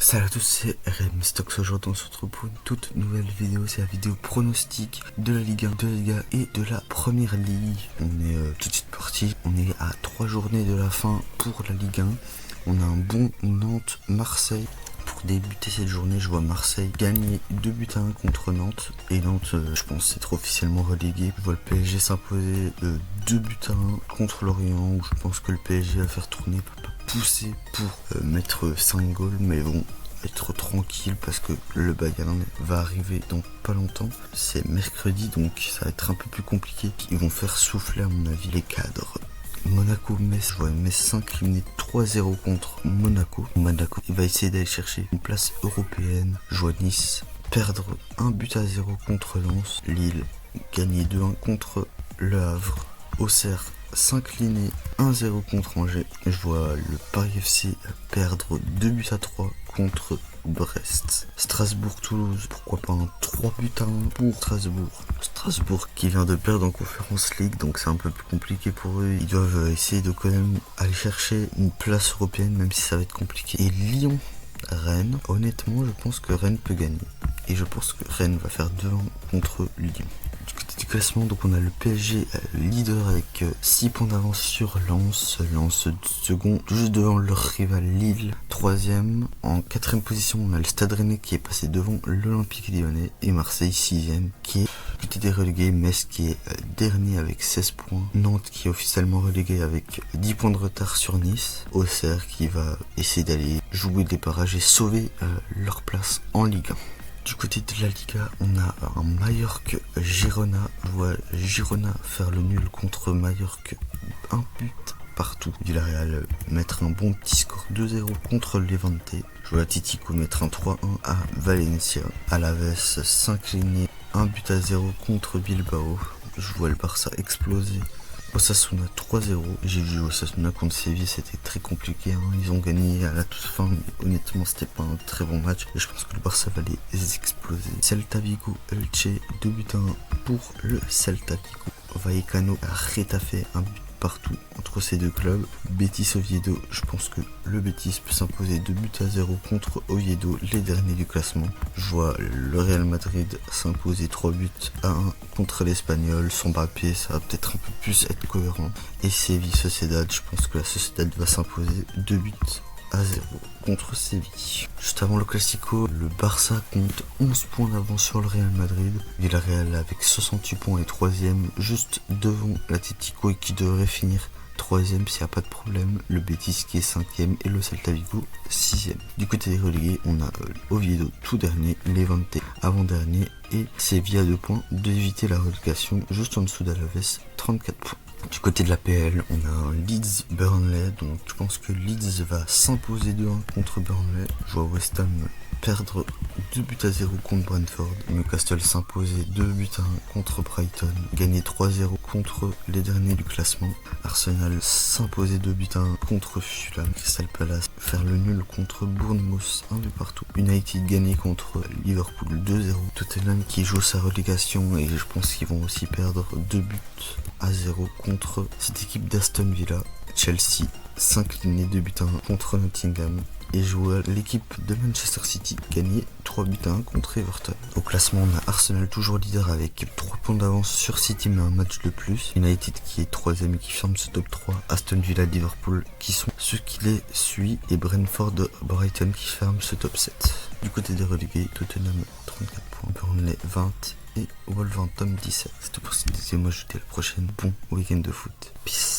Salut à tous, c'est RM Stocks. Aujourd'hui on se retrouve pour une toute nouvelle vidéo. C'est la vidéo pronostic de la Ligue 1, de la Liga et de la Première Ligue. On est tout de suite parti. On est à 3 journées de la fin pour la Ligue 1. On a un bon Nantes-Marseille. Pour débuter cette journée, je vois Marseille gagner 2-1 contre Nantes. Et Nantes, je pense, c'est officiellement relégué. Je vois le PSG s'imposer 2-1 contre Lorient, où je pense que le PSG va faire tourner, pousser pour mettre 5 goals. Mais bon, être tranquille parce que le Bayern va arriver dans pas longtemps. C'est mercredi, donc ça va être un peu plus compliqué. Ils vont faire souffler, à mon avis, les cadres. Monaco-Metz, je vois Metz s'incliner 3-0 contre Monaco. Monaco, il va essayer d'aller chercher une place européenne. Je vois Nice perdre 1-0 contre Lens. Lille gagner 2-1 contre Le Havre. Auxerre s'incliner 1-0 contre Angers. Je vois le Paris FC perdre 2-3 contre Brest. Strasbourg-Toulouse, pourquoi pas un 3-1 pour Strasbourg. Strasbourg qui vient de perdre en Conference League, donc c'est un peu plus compliqué pour eux. Ils doivent essayer de quand même aller chercher une place européenne, même si ça va être compliqué. Et Lyon-Rennes, honnêtement je pense que Rennes peut gagner. Et je pense que Rennes va faire 2-1 contre Lyon. Du côté du classement, donc on a le PSG leader avec 6 points d'avance sur Lens. Lens second, juste devant leur rival Lille. Troisième, en 4ème position, on a le Stade Rennais qui est passé devant l'Olympique Lyonnais. Et Marseille 6ème qui est du côté des relégués. Metz qui est dernier avec 16 points. Nantes qui est officiellement relégué avec 10 points de retard sur Nice. Auxerre qui va essayer d'aller jouer des barrages et sauver leur place en Ligue 1. Du côté de la Liga, on a un Mallorca-Girona. Je vois Girona faire le nul contre Mallorca. Un but partout. Villarreal mettre un bon petit score 2-0 contre Levante. Je vois Atletico mettre un 3-1 à Valencia. Alaves s'incliner 1-0 contre Bilbao. Je vois le Barça exploser. Osasuna 3-0. J'ai vu Osasuna contre Séville, c'était très compliqué. Ils ont gagné à la toute fin, mais honnêtement, c'était pas un très bon match. Et je pense que le Barça va les exploser. Celta Vigo, Elche, 2-1 pour le Celta Vigo. Vallecano a Getafe, un but partout entre ces deux clubs. Betis Oviedo, je pense que le Betis peut s'imposer 2-0 contre Oviedo, les derniers du classement. Je vois le Real Madrid s'imposer 3-1 contre l'Espagnol. Son Mbappé, ça va peut-être un peu plus être cohérent. Et Séville Sociedad, je pense que la Sociedad va s'imposer 2-0 contre Séville. Juste avant le Classico, le Barça compte 11 points d'avance sur le Real Madrid. Villarreal avec 68 points et 3ème, juste devant l'Atlético et qui devrait finir 3ème s'il n'y a pas de problème. Le Betis qui est 5ème et le Celta Vigo 6ème. Du côté des relégués, on a Oviedo tout dernier, Levante avant-dernier et Séville à 2 points d'éviter la relégation juste en dessous d'Alaves, 34 points. Du côté de la PL, on a un Leeds-Burnley, donc je pense que Leeds va s'imposer 2-1 contre Burnley. Je vois West Ham perdre 2-0 contre Brentford. Newcastle s'imposer 2-1 contre Brighton. Gagner 3-0 contre les derniers du classement. Arsenal s'imposer 2-1 contre Fulham. Crystal Palace faire le nul contre Bournemouth, 1 but partout. United gagner contre Liverpool 2-0. Tottenham qui joue sa relégation et je pense qu'ils vont aussi perdre 2-0 contre cette équipe d'Aston Villa. Chelsea s'incliner 2-1 contre Nottingham. Et jouer l'équipe de Manchester City gagner 3-1 contre Everton. Au classement, on a Arsenal toujours leader avec 3 points d'avance sur City mais un match de plus. United qui est 3ème et qui ferme ce top 3. Aston Villa, Liverpool qui sont ceux qui les suivent. Et Brentford, Brighton qui ferme ce top 7. Du côté des relégués, Tottenham 34 points, Burnley 20 et Wolverhampton 17. C'est tout pour cette vidéo. Moi je vous dis à la prochaine. Bon week-end de foot. Peace.